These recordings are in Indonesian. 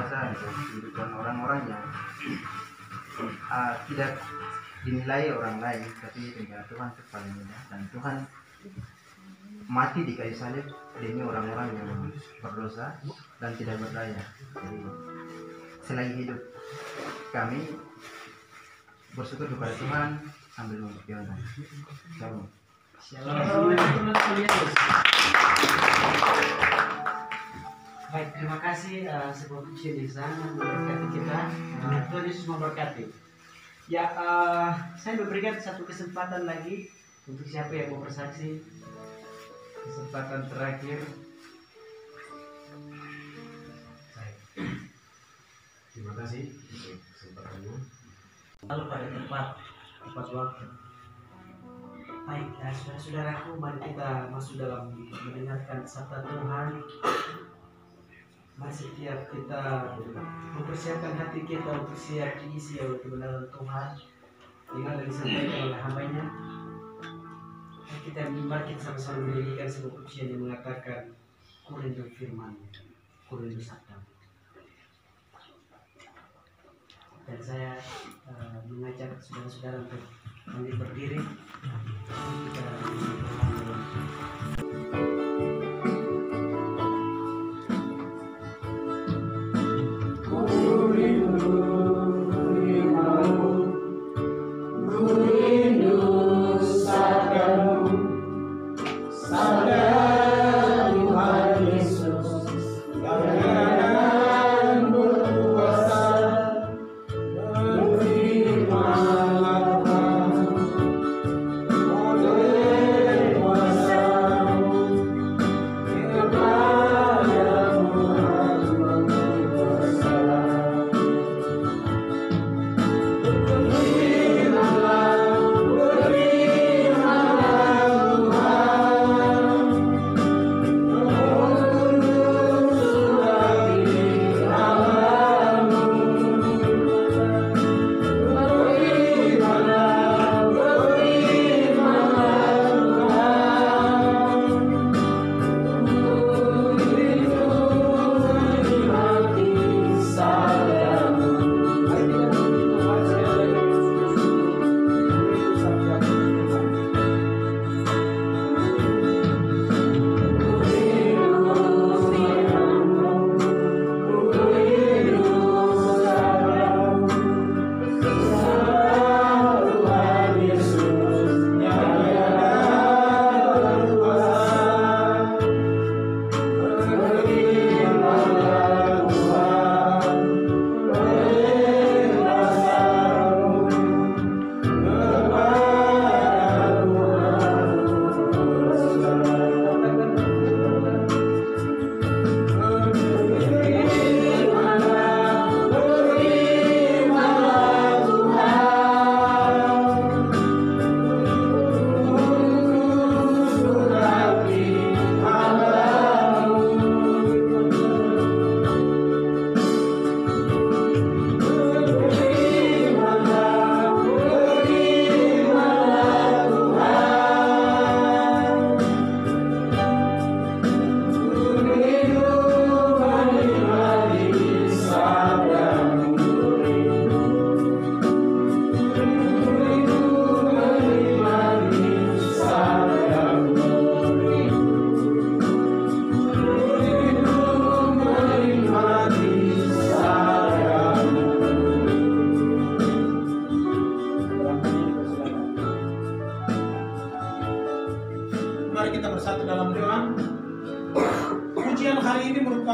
berkuasa untuk kehidupan orang-orang yang tidak dinilai orang lain, tapi dengan Tuhan itu paling mudah. Dan Tuhan mati di kayu salib demi orang-orang yang berdosa dan tidak berdaya. Jadi selagi hidup kami bersyukur kepada Tuhan sambil memperjuangkan. Shalom. Baik, terima kasih sebuah pujian yang sangat memberkati kita. Tuhan Yesus memberkati. Ya, saya memberikan satu kesempatan lagi untuk siapa yang mau bersaksi. Kesempatan terakhir. Terima kasih untuk kesempatannya. Lalu pada tepat waktu. Baik, saudara-saudaraku, mari kita masuk dalam mendengarkan sabda Tuhan. Mari setiap kita mempersiapkan hati kita untuk siap diisi oleh kebenaran Tuhan dengan yang disampaikan oleh hambanya. Mari kita sama-sama menyanyikan sebuah pujian yang mengatakan Kurindu firman, Kurindu sabda. Dan saya mengajak saudara-saudara untuk berdiri.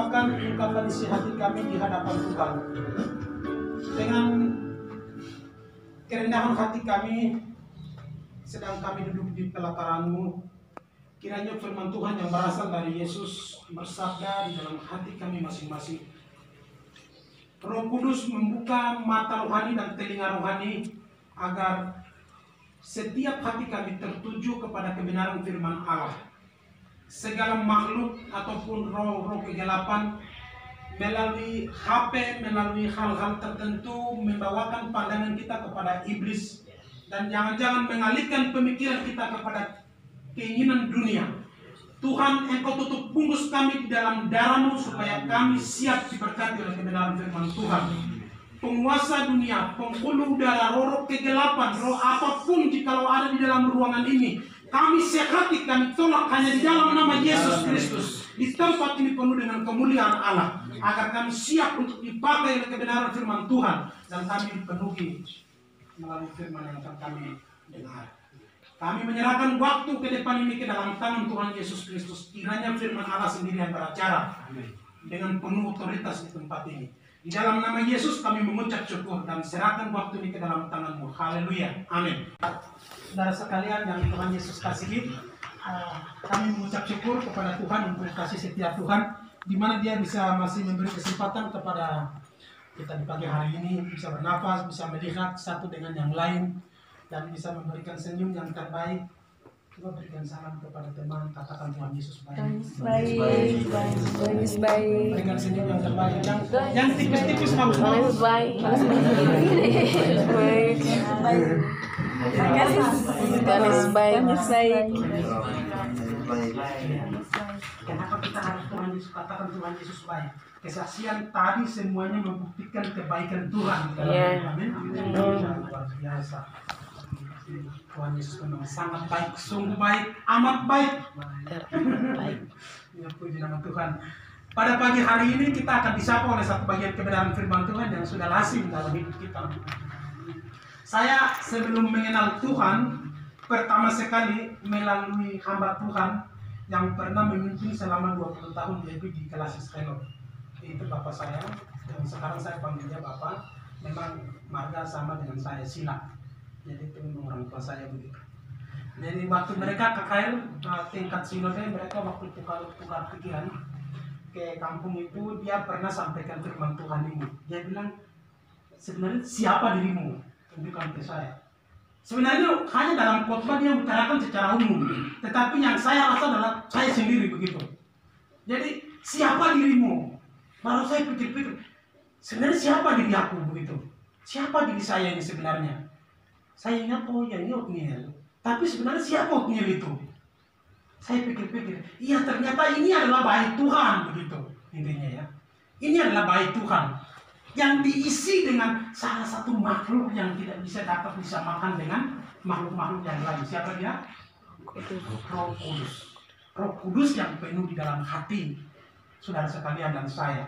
Kita ungkapan isi hati kami di hadapan Tuhan. Dengan kerendahan hati kami sedang kami duduk di pelataran-Mu, kiranya firman Tuhan yang berasal dari Yesus bersabda di dalam hati kami masing-masing. Roh Kudus membuka mata rohani dan telinga rohani agar setiap hati kami tertuju kepada kebenaran firman Allah. Segala makhluk ataupun roh-roh kegelapan melalui HP, melalui hal-hal tertentu membawakan pandangan kita kepada iblis dan jangan-jangan mengalihkan pemikiran kita kepada keinginan dunia. Tuhan, Engkau tutup bungkus kami di dalam darah-Mu supaya kami siap diberkati oleh kebenaran firman Tuhan. Penguasa dunia, penghulu udara, roh kegelapan, roh apapun jikalau ada di dalam ruangan ini, kami sehati, kami tolak hanya di dalam nama Yesus Kristus. Di tempat ini penuh dengan kemuliaan Allah, agar kami siap untuk dipakai oleh kebenaran firman Tuhan, dan kami dipenuhi melalui firman yang akan kami dengar. Kami menyerahkan waktu ke depan ini ke dalam tangan Tuhan Yesus Kristus. Kiranya firman Allah sendiri yang beracara dengan penuh otoritas di tempat ini. Di dalam nama Yesus kami mengucap syukur dan serahkan waktu ini ke dalam tangan-Mu. Haleluya. Amin. Saudara sekalian yang Tuhan Yesus kasihi, kami mengucap syukur kepada Tuhan untuk kasih setia Tuhan, di mana Dia bisa masih memberi kesempatan kepada kita di pagi hari ini, bisa bernafas, bisa melihat satu dengan yang lain, dan bisa memberikan senyum yang terbaik. Coba berikan salam kepada teman, katakan Tuhan Yesus baik. Tuhan Yesus baik. Berikan senyum yang terbaik. Yang tipis-tipis bagus. Tuhan Yesus baik. Baik. Tuhan Yesus baik. Kenapa kita harus Tuhan Yesus katakan Tuhan Yesus baik? Kesaksian tadi semuanya membuktikan kebaikan Tuhan. Amin. Luar biasa. Tuhan Yesus memang sangat baik, sungguh baik, amat baik. Ya, puji nama Tuhan. Pada pagi hari ini kita akan disapa oleh satu bagian kebenaran firman Tuhan yang sudah lazim dalam hidup kita. Saya sebelum mengenal Tuhan, pertama sekali melalui hamba Tuhan yang pernah memimpin selama 20 tahun lebih di kelas Israel. Itu bapak saya, dan sekarang saya panggilnya bapak. Memang marga sama dengan saya, Sila. Jadi itu orang tua saya begitu. Jadi waktu mereka KKR tingkat sinode, mereka waktu tukar pikiran ke kampung itu, dia pernah sampaikan firman Tuhan ini. Dia bilang, sebenarnya siapa dirimu? Tunjukkan ke saya. Sebenarnya hanya dalam khotbah dia utarakan secara umum, tetapi yang saya rasa adalah saya sendiri begitu. Jadi siapa dirimu? Baru saya pikir-pikir, sebenarnya siapa diri aku begitu? Siapa diri saya ini sebenarnya? Saya ingat, oh ya ini Otniel. Tapi sebenarnya siapa Otniel itu? Saya pikir-pikir, iya ternyata ini adalah bayi Tuhan begitu intinya ya. Ini adalah bayi Tuhan yang diisi dengan salah satu makhluk yang tidak bisa dapat disamakan dengan makhluk-makhluk yang lain. Siapa dia? Roh Kudus. Roh Kudus yang penuh di dalam hati saudara sekalian dan saya.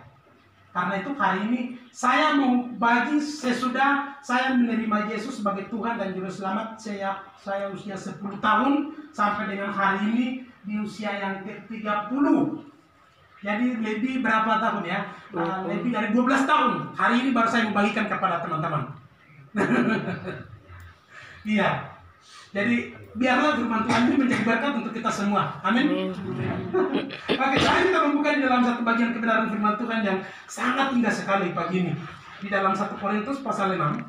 Karena itu hari ini saya mau bagi sesudah saya menerima Yesus sebagai Tuhan dan Juru Selamat, saya usia 10 tahun sampai dengan hari ini di usia yang ke-30. Jadi lebih berapa tahun ya? Lebih dari 12 tahun. Hari ini baru saya membagikan kepada teman-teman. Iya. Jadi biarlah firman Tuhan ini menjadi berkat untuk kita semua. Amin. Oke, sekarang kita membuka di dalam satu bagian kebenaran firman Tuhan yang sangat indah sekali pagi ini. Di dalam 1 Korintus pasal 6.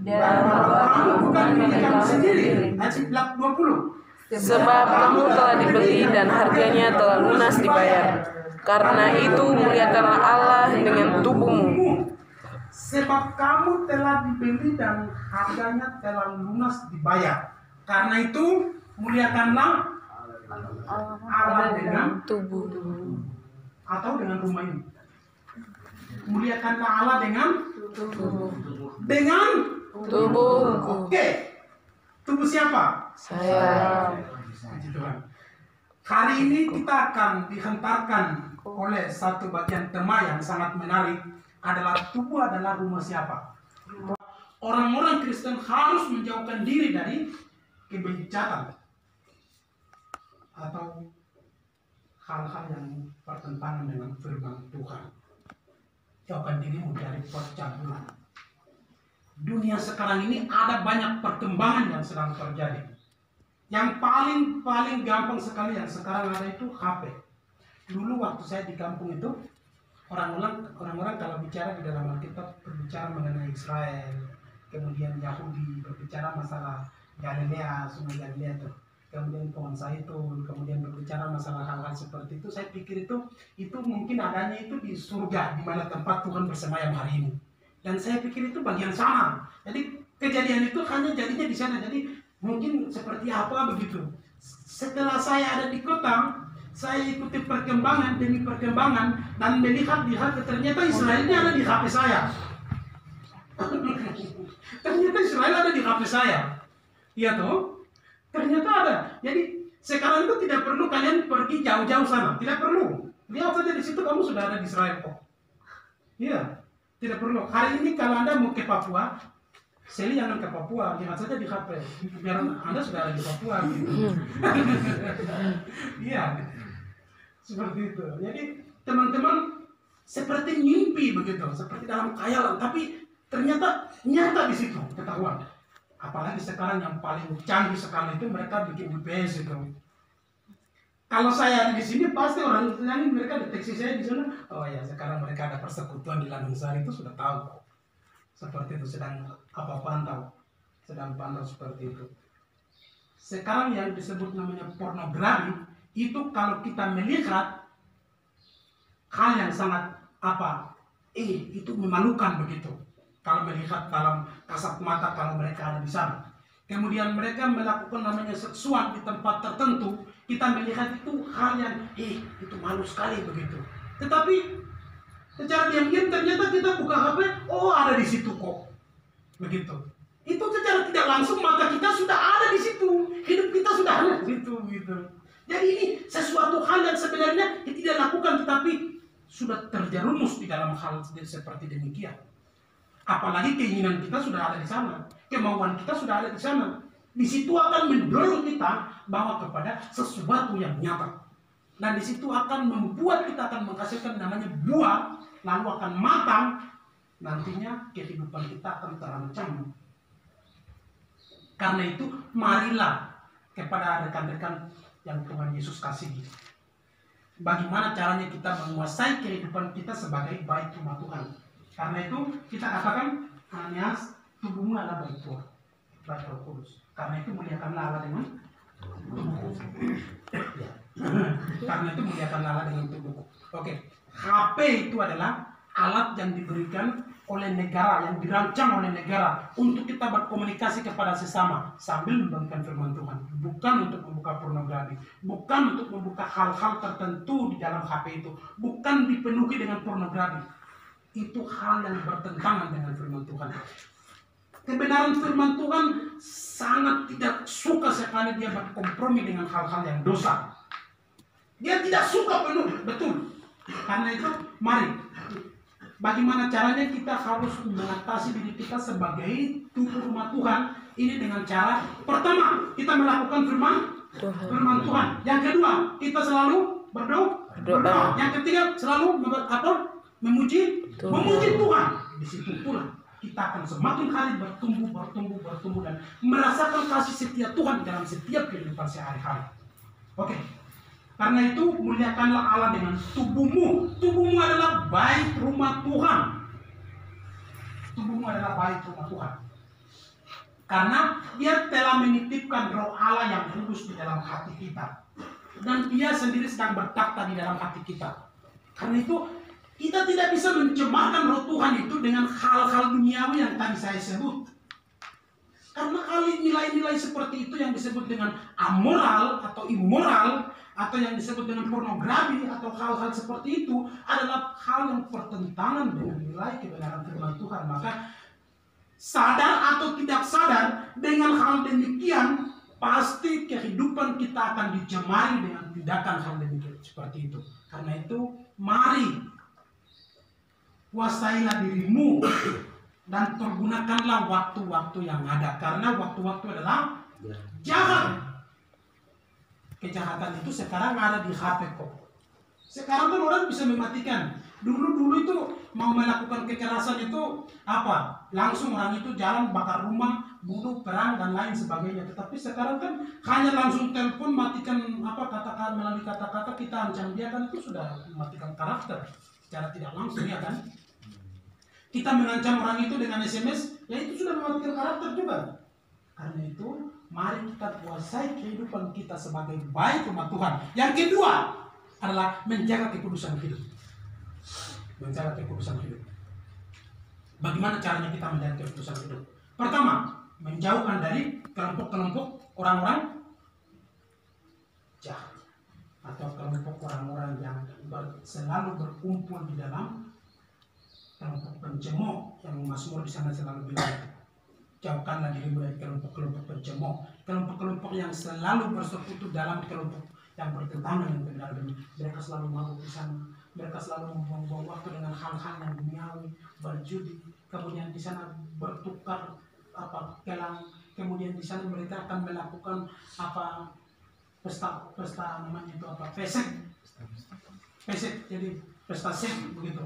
Dan kamu bukan milik kamu sendiri. Ayat 20. Sebab kamu telah dibeli dan harganya telah lunas dibayar. Karena itu muliakanlah Allah dengan tubuhmu. Sebab kamu telah dibeli dan harganya telah lunas dibayar. Karena itu muliakanlah Allah dengan tubuh. Atau dengan rumah ini. Muliakanlah Allah dengan Tubuh. dengan Tubuhku. Oke. Tubuh siapa? Saya. Puji Tuhan. Hari ini kita akan dihantarkan oleh satu bagian tema yang sangat menarik, adalah tubuh adalah rumah siapa. Orang-orang Kristen harus menjauhkan diri dari kebencian atau hal-hal yang bertentangan dengan firman Tuhan. Jauhkan dirimu dari percabulan. Dunia sekarang ini ada banyak perkembangan yang sedang terjadi. Yang paling gampang sekali yang sekarang ada itu HP. Dulu waktu saya di kampung itu, orang-orang kalau bicara di dalam Alkitab berbicara mengenai Israel, kemudian Yahudi berbicara masalah Galilea, Sungai Galilea itu, kemudian pohon zaitun, kemudian berbicara masalah hal-hal seperti itu. Saya pikir itu mungkin adanya itu di surga, di mana tempat Tuhan bersemayam hari ini. Dan saya pikir itu bagian sama. Jadi kejadian itu hanya jadinya di sana. Jadi mungkin seperti apa begitu. Setelah saya ada di kota, saya ikuti perkembangan demi perkembangan dan melihat di HP, ternyata Israel ini ada di HP saya. Ternyata Israel ada di HP saya. Iya toh? Ternyata ada. Jadi sekarang itu tidak perlu kalian pergi jauh-jauh sana, tidak perlu. Lihat saja di situ kamu sudah ada di Israel kok. Iya, tidak perlu. Hari ini kalau Anda mau ke Papua, Seli jangan ke Papua, lihat saja di HP. Biar Anda sudah ada di Papua. Gitu. Iya, seperti itu. Jadi teman-teman seperti mimpi begitu, seperti dalam khayalan, tapi ternyata nyata di situ ketahuan. Apalagi sekarang yang paling canggih sekali itu mereka bikin GPS itu. Kalau saya ada di sini pasti orang lain mereka deteksi saya di sana. Oh ya, sekarang mereka ada persekutuan di Landung Sari itu sudah tahu kok. Seperti itu sedang pantau, sedang pantau seperti itu. Sekarang yang disebut namanya pornografi itu kalau kita melihat hal yang sangat itu memalukan begitu. Kalau melihat dalam kasat mata kalau mereka ada di sana. Kemudian mereka melakukan namanya seksual di tempat tertentu. Kita melihat itu hal yang itu malu sekali begitu. Tetapi secara diam-diam ternyata kita buka HP, oh ada di situ kok. Begitu. Itu secara tidak langsung mata kita sudah ada di situ. Hidup kita sudah ada di situ gitu. Jadi ini sesuatu hal yang sebenarnya kita tidak lakukan tetapi sudah terjerumus di dalam hal seperti demikian. Apalagi keinginan kita sudah ada di sana, kemauan kita sudah ada di sana. Di situ akan mendorong kita bawa kepada sesuatu yang nyata. Dan di situ akan membuat kita akan menghasilkan namanya buah, lalu akan matang. Nantinya kehidupan kita akan terancam. Karena itu marilah kepada rekan-rekan yang Tuhan Yesus kasihi. Bagaimana caranya kita menguasai kehidupan kita sebagai baik rumah Tuhan. Karena itu kita katakan Ananias, tubuhmu adalah baik Tuhan, baik Roh Kudus. Karena itu muliakanlah Allah dengan karena itu muliakanlah Allah dengan tubuhku. Oke, HP itu adalah alat yang diberikan oleh negara, yang dirancang oleh negara untuk kita berkomunikasi kepada sesama sambil membagikan firman Tuhan. Bukan untuk membuka pornografi, bukan untuk membuka hal-hal tertentu di dalam HP itu, bukan dipenuhi dengan pornografi. Itu hal yang bertentangan dengan firman Tuhan. Kebenaran firman Tuhan sangat tidak suka sekali dia berkompromi dengan hal-hal yang dosa. Dia tidak suka penuh, betul. Karena itu, mari. Bagaimana caranya kita harus mengatasi diri kita sebagai tubuh rumah Tuhan ini dengan cara pertama kita melakukan firman Tuhan. Yang kedua kita selalu berdoa. Yang ketiga selalu memuji Tuhan. Di situ pula kita akan semakin hari bertumbuh dan merasakan kasih setia Tuhan dalam setiap kehidupan sehari-hari. Oke. Karena itu muliakanlah Allah dengan tubuhmu. Tubuhmu adalah bait rumah Tuhan. Tubuhmu adalah bait rumah Tuhan. Karena dia telah menitipkan roh Allah yang kudus di dalam hati kita. Dan dia sendiri sedang bertakhta di dalam hati kita. Karena itu kita tidak bisa mencemarkan roh Tuhan itu dengan hal-hal duniawi yang tadi saya sebut. Karena nilai-nilai seperti itu yang disebut dengan amoral atau immoral, atau yang disebut dengan pornografi atau hal-hal seperti itu adalah hal yang bertentangan dengan nilai kebenaran firman Tuhan. Maka sadar atau tidak sadar dengan hal demikian pasti kehidupan kita akan dicemari dengan tindakan hal demikian seperti itu. Karena itu mari kuasailah dirimu dan pergunakanlah waktu-waktu yang ada. Karena waktu-waktu adalah jahat. Kejahatan itu sekarang ada di HP kok. Sekarang kan orang bisa mematikan. Dulu itu mau melakukan kekerasan itu langsung orang itu jalan bakar rumah, bunuh, perang dan lain sebagainya. Tetapi sekarang kan hanya langsung telepon matikan kata-kata melalui kata-kata kita ancam dia, kan itu sudah mematikan karakter secara tidak langsung, ya kan? Kita mengancam orang itu dengan SMS, ya itu sudah mematikan karakter juga. Karena itu mari kita kuasai kehidupan kita sebagai baik rumah Tuhan. Yang kedua adalah menjaga kekudusan hidup. Menjaga kekudusan hidup. Bagaimana caranya kita menjaga kekudusan hidup? Pertama, menjauhkan dari kelompok-kelompok orang-orang jahat atau kelompok orang-orang yang selalu berkumpul di dalam kelompok pencemooh, yang Mazmur di sana selalu bilang, jauhkanlah dirimu dari kelompok-kelompok pencemooh, kelompok-kelompok yang selalu bersekutu dalam kelompok yang bertentangan dengan kebenaran. Mereka selalu mabuk di sana, mereka selalu membuang waktu dengan hal-hal yang duniawi, berjudi, kemudian di sana bertukar kelang, kemudian di sana mereka akan melakukan pesta namanya itu pesek, jadi pesta seks begitu.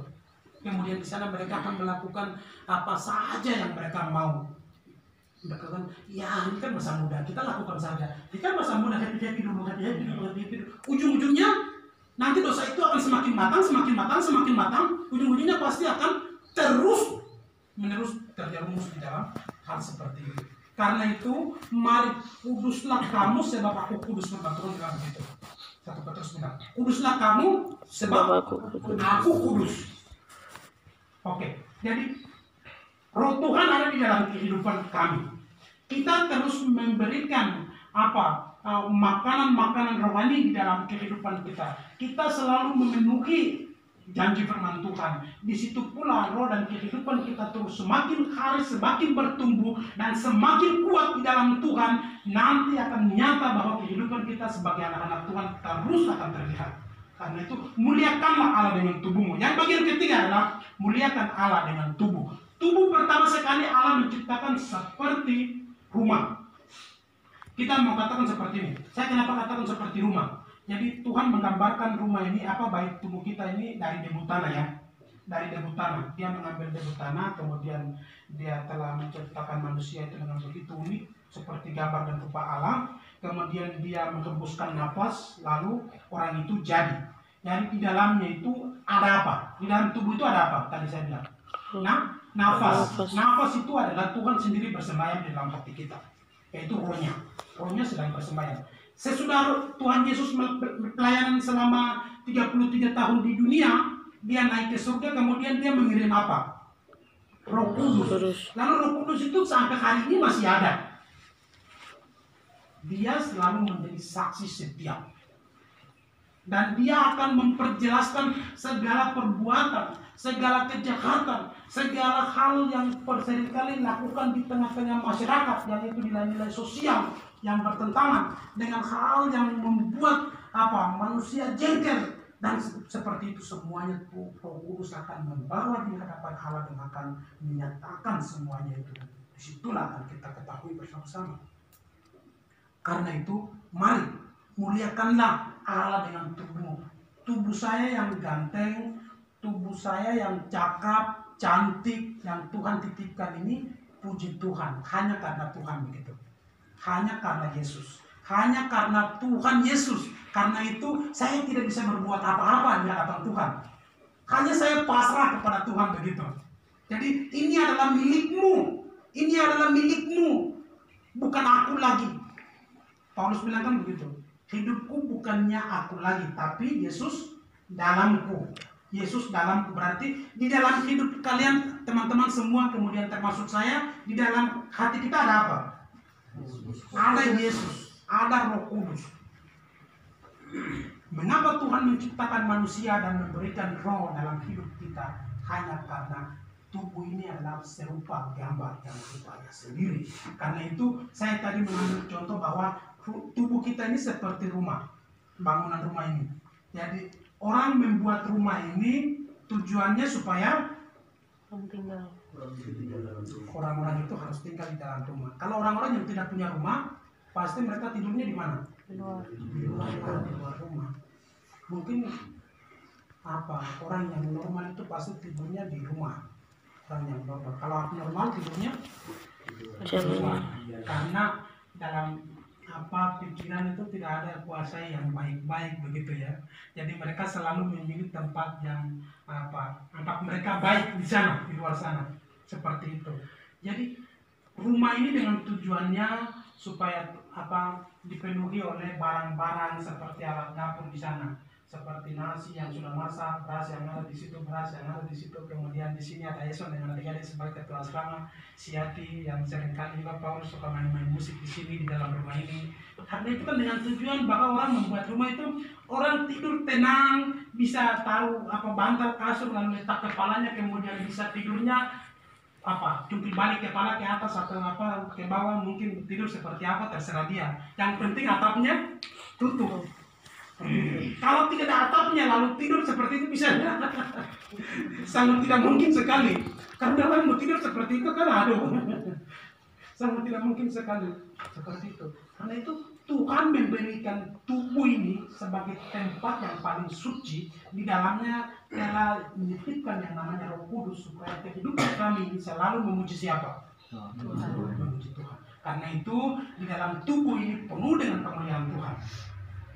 Kemudian di sana mereka akan melakukan apa saja yang mereka mau. Mereka kan, ya ini kan masa muda, kita lakukan saja. Kita masa muda, happy dulu. Ujung-ujungnya nanti dosa itu akan semakin matang. Ujung-ujungnya pasti akan terus-menerus terjerumus di dalam hal seperti itu. Karena itu, mari kuduslah kamu sebab aku kudus, berbaturun dalam begitu. 1 Petrus bilang, kuduslah kamu sebab aku kudus. Oke, jadi Roh Tuhan ada di dalam kehidupan kami. Kita terus memberikan makanan-makanan rohani di dalam kehidupan kita. Kita selalu memenuhi janji firman Tuhan. Di situ pula roh dan kehidupan kita terus semakin hari semakin bertumbuh dan semakin kuat di dalam Tuhan. Nanti akan nyata bahwa kehidupan kita sebagai anak-anak Tuhan terus akan terlihat. Karena itu muliakanlah Allah dengan tubuhmu. Yang bagian ketiga adalah muliakan Allah dengan tubuh. Tubuh pertama sekali Allah menciptakan seperti rumah. Kita mau katakan seperti ini. Saya kenapa katakan seperti rumah? Jadi Tuhan menggambarkan rumah ini baik tubuh kita ini dari debu tanah ya. Dari debu tanah. Dia mengambil debu tanah, kemudian dia telah menciptakan manusia itu dengan begitu unik, seperti gambar dan rupa Allah. Kemudian dia menghembuskan nafas, lalu orang itu jadi. Jadi di dalamnya itu ada apa? Di dalam tubuh itu ada apa? Tadi saya bilang. Nah, nafas. Nafas itu adalah Tuhan sendiri bersemayam di dalam hati kita. Yaitu rohnya. Rohnya sedang bersemayam. Sesudah Tuhan Yesus pelayanan selama 33 tahun di dunia, dia naik ke surga, kemudian dia mengirim apa? Roh Kudus. Lalu Roh Kudus itu sampai hari ini masih ada. Dia selalu menjadi saksi setia. Dan dia akan memperjelaskan segala perbuatan, segala kejahatan, segala hal yang seringkali dilakukan di tengah-tengah masyarakat, yaitu nilai-nilai sosial yang bertentangan dengan hal yang membuat manusia jengkel. Dan seperti itu semuanya Roh Kudus akan membawa di hadapan Allah dan akan menyatakan semuanya itu. Disitulah akan kita ketahui bersama-sama. Karena itu, mari muliakanlah Allah dengan tubuhmu. Tubuh saya yang ganteng, tubuh saya yang cakap, cantik, yang Tuhan titipkan ini, puji Tuhan. Hanya karena Tuhan begitu. Hanya karena Yesus. Hanya karena Tuhan Yesus. Karena itu, saya tidak bisa berbuat apa-apa di hadapan Tuhan. Hanya saya pasrah kepada Tuhan begitu. Jadi, ini adalah milikmu. Ini adalah milikmu. Bukan aku lagi. Paulus bilang kan begitu. Hidupku bukannya aku lagi, tapi Yesus dalamku. Yesus dalamku berarti di dalam hidup kalian teman-teman semua, kemudian termasuk saya, di dalam hati kita ada apa? Ada Yesus, ada Roh Kudus. Mengapa Tuhan menciptakan manusia dan memberikan roh dalam hidup kita? Hanya karena tubuh ini adalah serupa gambar yang rupanya sendiri. Karena itu saya tadi mengambil contoh bahwa tubuh kita ini seperti rumah, bangunan rumah ini. Jadi orang membuat rumah ini tujuannya supaya orang-orang itu harus tinggal di dalam rumah. Kalau orang-orang yang tidak punya rumah, pasti mereka tidurnya di mana? Di luar rumah. Mungkin orang yang normal itu pasti tidurnya di rumah. Orang yang normal. Kalau normal tidurnya di luar. Karena dalam pikiran itu tidak ada kuasa yang baik-baik begitu ya. Jadi mereka selalu memilih tempat yang tempat mereka baik di sana, di luar sana. Seperti itu. Jadi rumah ini dengan tujuannya supaya dipenuhi oleh barang-barang seperti alat dapur di sana. seperti nasi yang sudah masak, beras yang ada di situ, beras yang ada di situ, kemudian di sini ada Eson dengan adik-adik sebagai ketua asrama, Siati yang seringkali juga Paulus suka main-main musik di sini di dalam rumah ini. Karena itu kan dengan tujuan bahwa orang membuat rumah itu orang tidur tenang, bisa taruh apa bantal kasur lalu letak kepalanya, kemudian bisa tidurnya apa jungkir balik kepala ke atas atau apa ke bawah, mungkin tidur seperti apa terserah dia. Yang penting atapnya tutup. Kalau tidak ada atapnya lalu tidur seperti itu bisa sangat tidak mungkin sekali. Karena orang mau tidur seperti itu kan aduh sangat tidak mungkin sekali seperti itu. Karena itu Tuhan memberikan tubuh ini sebagai tempat yang paling suci. Di dalamnya telah menitipkan yang namanya Roh Kudus supaya kehidupan kami selalu memuji siapa? Memuji Tuhan. Karena itu di dalam tubuh ini penuh dengan kemuliaan Tuhan.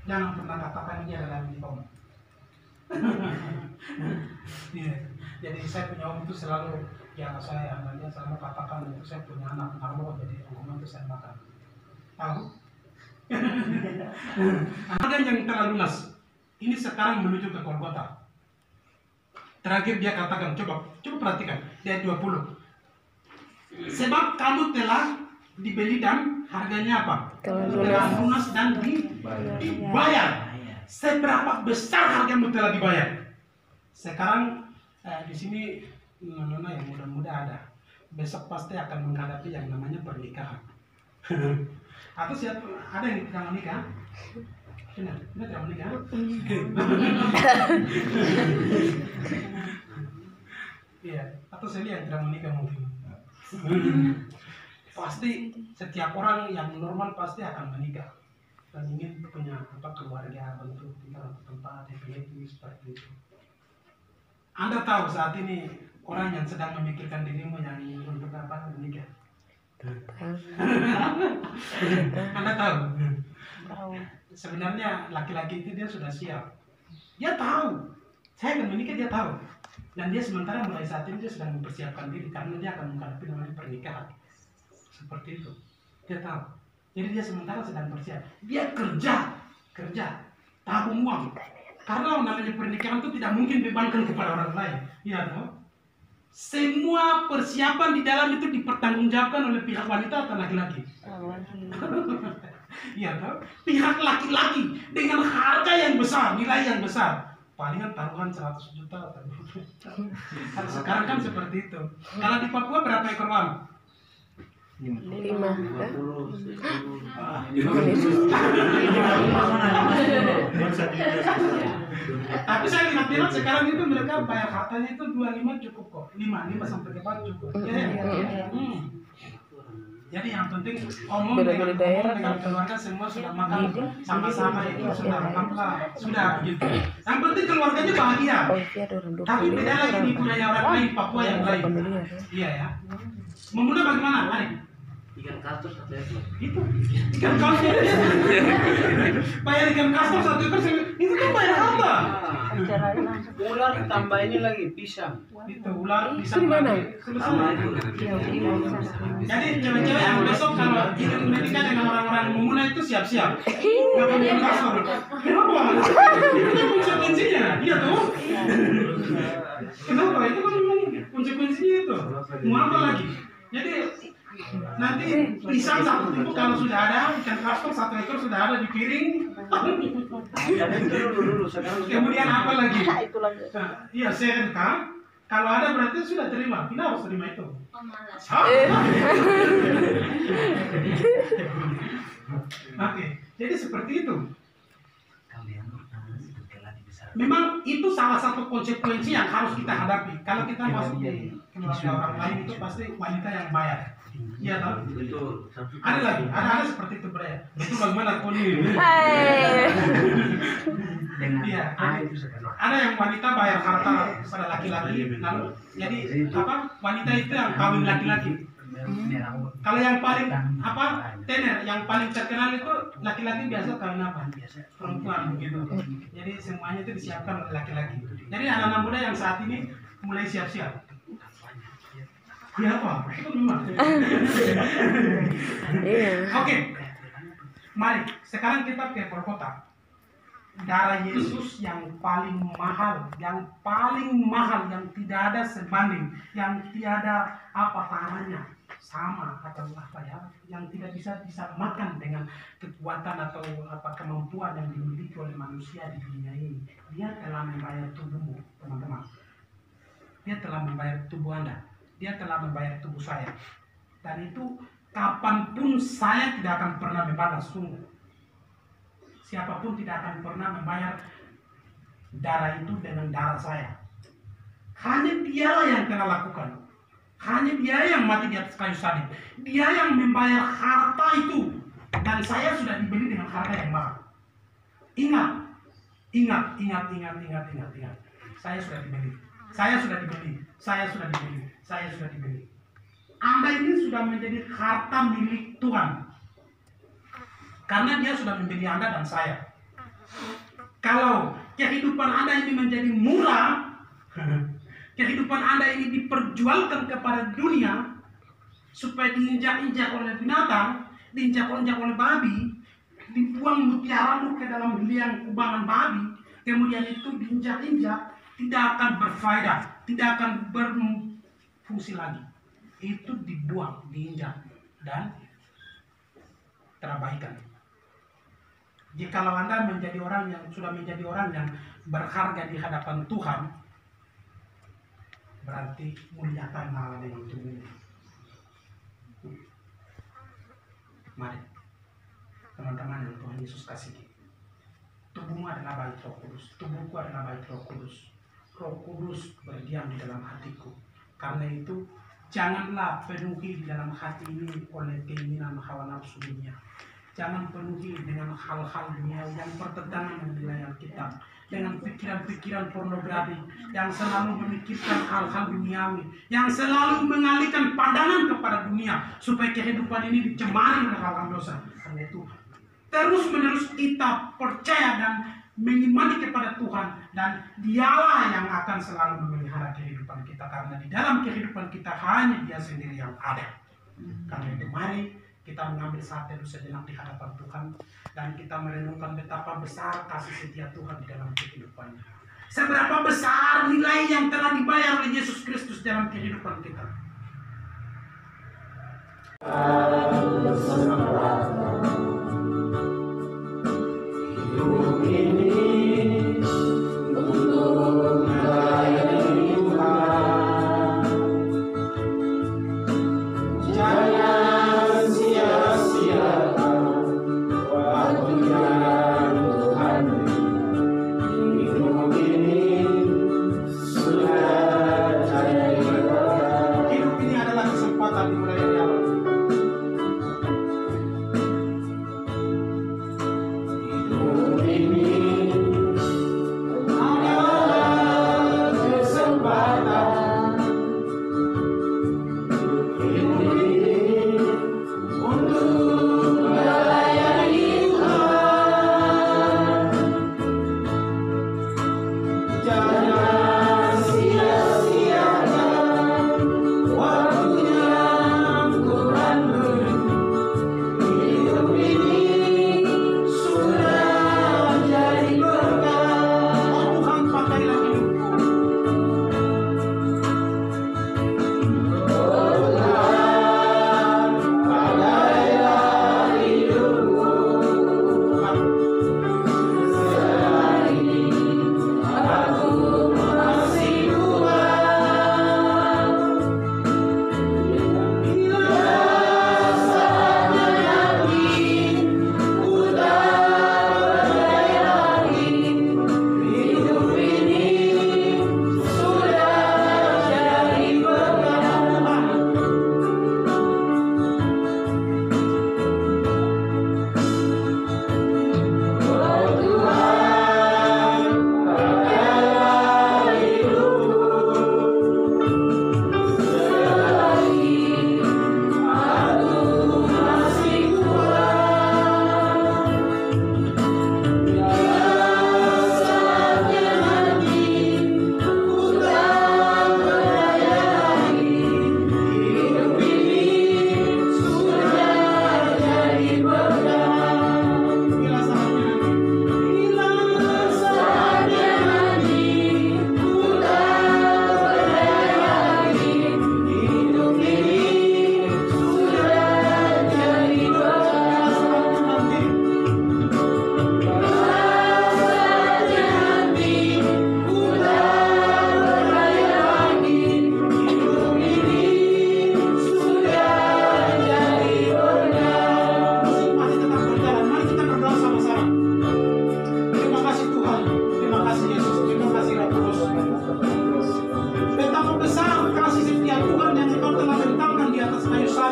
Jangan pernah katakan ini adalah milik om. Ya, jadi saya punya om itu selalu ya saya anaknya selalu katakan itu saya punya anak kalau jadi om itu saya makan. Tahu? Ada yang telah lunas. Ini sekarang menuju ke Golgota. Terakhir dia katakan, coba perhatikan di ayat 20. Sebab kamu telah dibeli dan harganya apa? Telah lunas dan dibayar. Seberapa besar hargamu telah dibayar? Sekarang di sini nona yang muda-muda ada. Besok pasti akan menghadapi yang namanya pernikahan. Atau siapa ada yang tidak menikah? Benar tidak menikah? Iya, atau saya lihat tidak menikah mungkin. Pasti setiap orang yang normal pasti akan menikah dan ingin punya keluarga, bentuk tinggal tempat happy seperti itu. Anda tahu saat ini orang yang sedang memikirkan dirimu yang ingin untuk apa menikah? Anda tahu? Sebenarnya laki-laki itu dia sudah siap. Dia tahu saya akan menikah, dia tahu. Dan dia sementara mulai saat ini dia sedang mempersiapkan diri karena dia akan menghadapi namanya pernikahan. Seperti itu. Dia tahu. Jadi dia sementara sedang bersiap. Dia kerja, tabung uang. Karena namanya pernikahan itu tidak mungkin bebankan kepada orang lain. Iya toh? Semua persiapan di dalam itu dipertanggungjawabkan oleh pihak wanita atau laki-laki? Iya toh? Pihak laki-laki dengan harga yang besar, nilai yang besar. Palingan taruhan 100 juta. Kalau sekarang kan seperti itu. Kalau di Papua berapa ekor wang? 5. Tapi saya lihat sekarang itu mereka bayar hartanya itu 25 cukup kok. 5 sampai ke bawah cukup. Jadi yang penting omong dengan keluarga semua sudah makan sama-sama itu sudah alhamdulillah sudah begitu. Yang penting keluarganya bahagia. Tapi beda lagi di budaya orang lain, Papua yang lain. Iya ya. Memuda bagaimana? Mari. Ikan kastor 1 ekor. Itu ikan kastor. Bayar ikan kastor 1 ekor itu kan bayar harta. Ular tambah ini lagi pisang. Itu ular pisang lagi. Jadi cewek-cewek yang besok kalau ingin menikah dengan orang-orang Mumuna itu siap-siap. Nggak pakai ikan kastor. Kenapa? Itu konsekuensinya. Iya tuh. Kenapa? Itu kan memang konsekuensinya itu. Mau apa lagi? Jadi nanti pisang 1 timbuk kalau sudah ada, ikan kastor 1 ekor sudah ada di piring. Kemudian apa lagi? Iya, SNK. Kalau ada berarti sudah terima. Kita harus terima itu. Oke, jadi seperti itu. Memang itu salah satu konsekuensi yang harus kita hadapi. Kalau kita masuk di keluarga orang lain itu pasti wanita yang bayar. Iya tahu? Betul. Ada lagi, ada seperti itu bre. Itu bagaimana koni? Iya. Ada yang wanita bayar harta pada laki-laki. Lalu jadi apa? Wanita itu yang kawin laki-laki. Kalau yang paling apa? Tener, yang paling terkenal itu laki-laki biasa kawin apa? Perempuan begitu. Jadi semuanya itu disiapkan oleh laki-laki. Jadi anak-anak muda yang saat ini mulai siap-siap. Ya apa? Itu memang. Oke. Mari, sekarang kita ke Golgota. darah Yesus yang paling mahal, yang tidak ada sebanding, yang tiada apa tangannya sama atau apa ya, yang tidak bisa disamakan dengan kekuatan atau apa kemampuan yang dimiliki oleh manusia di dunia ini. Dia telah membayar tubuhmu, teman-teman. Dia telah membayar tubuh Anda. Dia telah membayar tubuh saya. Dan itu kapanpun saya tidak akan pernah membalas, sungguh. Siapapun tidak akan pernah membayar darah itu dengan darah saya. Hanya dialah yang telah lakukan. Hanya dia yang mati di atas kayu salib. Dia yang membayar harta itu. Dan saya sudah dibeli dengan harga yang mahal. Ingat. Saya sudah dibeli. Anda ini sudah menjadi harta milik Tuhan. Karena dia sudah membeli Anda dan saya. Kalau kehidupan Anda ini menjadi murah, kehidupan Anda ini diperjualkan kepada dunia, supaya diinjak-injak oleh binatang, diinjak-injak oleh babi, dibuang mutiaramu ke dalam liang kubangan babi, kemudian itu diinjak-injak, tidak akan berfaedah, tidak akan berfungsi lagi. Itu dibuang, diinjak, dan terabaikan. Jikalau Anda menjadi orang yang sudah menjadi orang yang berharga di hadapan Tuhan, berarti muliakanlah dengan tubuhmu. Mari, teman-teman yang Tuhan Yesus kasihi. Tubuhmu adalah bait Roh Kudus. Tubuhku adalah bait Roh Kudus. Roh Kudus berdiam di dalam hatiku. Karena itu, janganlah penuhi di dalam hati ini oleh keinginan hawa nafsu dunia. Jangan penuhi dengan hal-hal dunia yang bertentangan dengan nilai Alkitab, dengan pikiran-pikiran pornografi yang selalu memikirkan hal-hal duniawi, yang selalu mengalihkan pandangan kepada dunia supaya kehidupan ini dicemari oleh hal-hal dosa. Karena itu terus-menerus kita percaya dan mengimani kepada Tuhan, dan Dialah yang akan selalu memelihara kehidupan kita, karena di dalam kehidupan kita hanya Dia sendiri yang ada. Karena itu mari kita mengambil saat teduh sejenak di hadapan Tuhan, dan kita merenungkan betapa besar kasih setia Tuhan di dalam kehidupannya. Seberapa besar nilai yang telah dibayar oleh Yesus Kristus dalam kehidupan kita. Hidup ini untuk melayani Tuhan. Jangan sia-siakan waktu yang Tuhan beri. Hidup ini sudah jadi berkah. Hidup ini adalah kesempatan dimulai dari awal.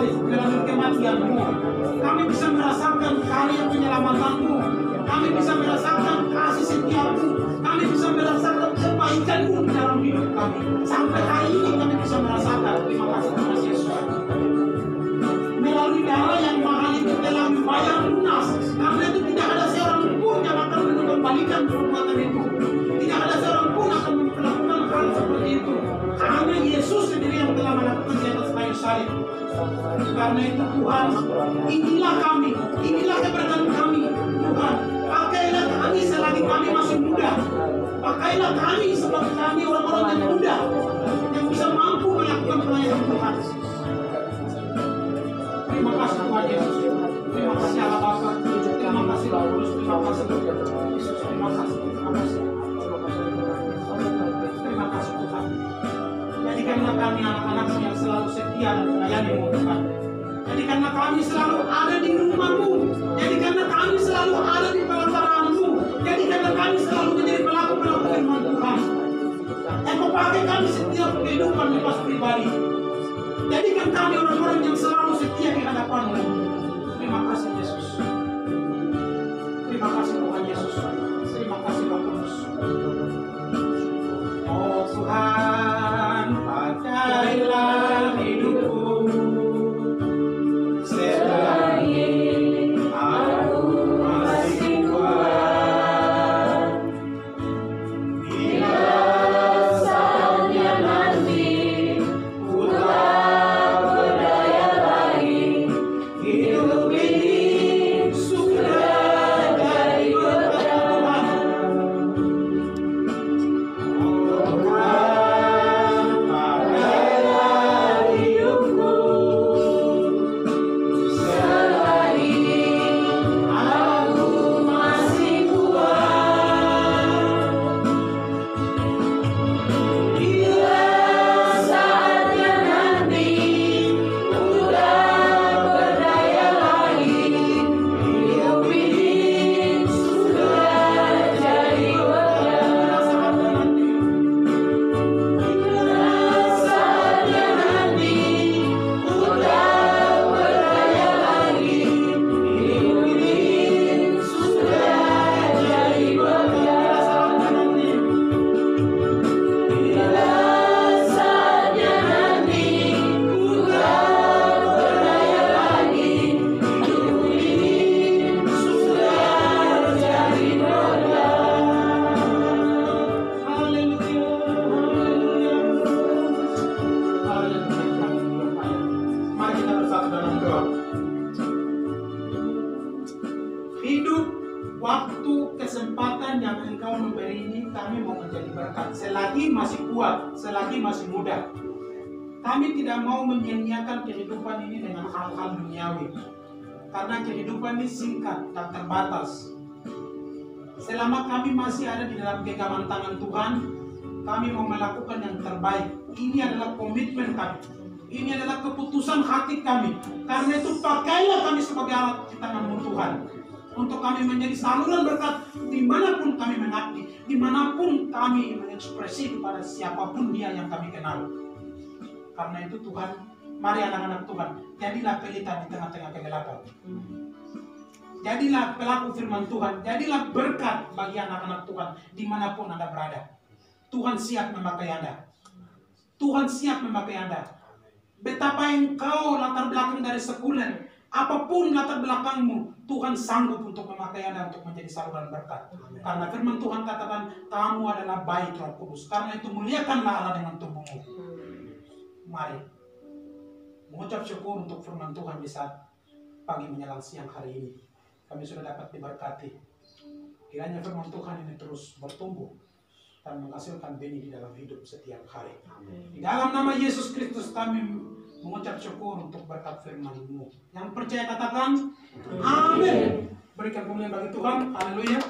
salib, melalui kematian-Mu. Kami bisa merasakan karya penyelamatan-Mu. Kami bisa merasakan kasih setia-Mu. Kami bisa merasakan kebaikan-Mu dalam hidup kami. Sampai hari ini kami bisa merasakan. Terima kasih Tuhan Yesus. Melalui darah yang mahal itu telah membayar lunas. Karena itu tidak ada seorang pun yang akan mengembalikan perbuatan itu. Tidak ada seorang pun akan melakukan hal seperti itu. Hanya Yesus sendiri yang telah melakukan di atas kayu salib. Karena itu Tuhan, inilah kami, inilah keberadaan kami. Tuhan, pakailah kami selagi kami masih muda. Pakailah kami sebagai kami orang-orang yang muda, yang bisa mampu melakukan pelayanan Tuhan. Terima kasih Tuhan Yesus. Terima kasih Allah Bapa. Terima kasih Roh Kudus. Terima kasih Yesus. Terima kasih. Terima kasih. Terima kasih Tuhan. Jadikanlah kami anak-anak-Mu yang selalu setia dan melayani-Mu Tuhan. Jadikanlah kami selalu ada di rumah-Mu. Jadikanlah kami selalu ada di pelataran-Mu. Jadikanlah kami selalu menjadi pelaku-pelaku firman Tuhan. Engkau pakai kami setiap kehidupan lepas pribadi. Jadikan kami orang-orang yang selalu setia di hadapan-Mu. Terima kasih Yesus. Terima kasih Tuhan Yesus. Terima kasih Roh Kudus. Oh Tuhan, pakailah hidupku selagi aku masih kuat. Bila saatnya nanti ku tak berdaya lagi, hidup ini sudah jadi berkat Tuhan. Oh Tuhan, pakailah hidupku selagi aku masih kuat. Bila saatnya nanti ku tak berdaya lagi, hidup ini sudah jadi berkat. Bila saatnya nanti ku tak berdaya lagi, hidup ini sudah jadi berkat. Bila saatnya nanti ku tak berdaya lagi, hidup ini sudah jadi berkat. Haleluya, haleluya. Mari kita bersatu dalam doa. Hidup, waktu, kesempatan yang Engkau memberi ini kami mau menjadi berkat. Selagi masih kuat, selagi masih muda, kami tidak mau menyia-nyiakan kehidupan ini dengan hal-hal duniawi. Karena kehidupan ini singkat dan terbatas. Selama kami masih ada di dalam genggaman tangan Tuhan, kami mau melakukan yang terbaik. Ini adalah komitmen kami. Ini adalah keputusan hati kami. Karena itu pakailah kami sebagai alat di tangan-Mu Tuhan. Untuk kami menjadi saluran berkat dimanapun kami mengabdi, dimanapun kami mengekspresi kepada siapapun dia yang kami kenal. Karena itu Tuhan, mari anak-anak Tuhan, jadilah pelita di tengah-tengah kegelapan. Jadilah pelaku firman Tuhan, jadilah berkat bagi anak-anak Tuhan dimanapun Anda berada. Tuhan siap memakai Anda. Tuhan siap memakai Anda. Betapa engkau latar belakang dari sekuler, apapun latar belakangmu, Tuhan sanggup untuk memakai Anda untuk menjadi saluran berkat. Karena firman Tuhan katakan, kamu adalah baik Roh Kudus. Karena itu muliakanlah Allah dengan tubuhmu. Mari mengucap syukur untuk firman Tuhan di saat pagi menjelang siang hari ini. Kami sudah dapat diberkati. Kiranya firman Tuhan ini terus bertumbuh dan menghasilkan benih di dalam hidup setiap hari. Di dalam nama Yesus Kristus kami mengucap syukur untuk berkat firman-Mu. Yang percaya katakan amin. Berikan kemuliaan bagi Tuhan. Haleluya.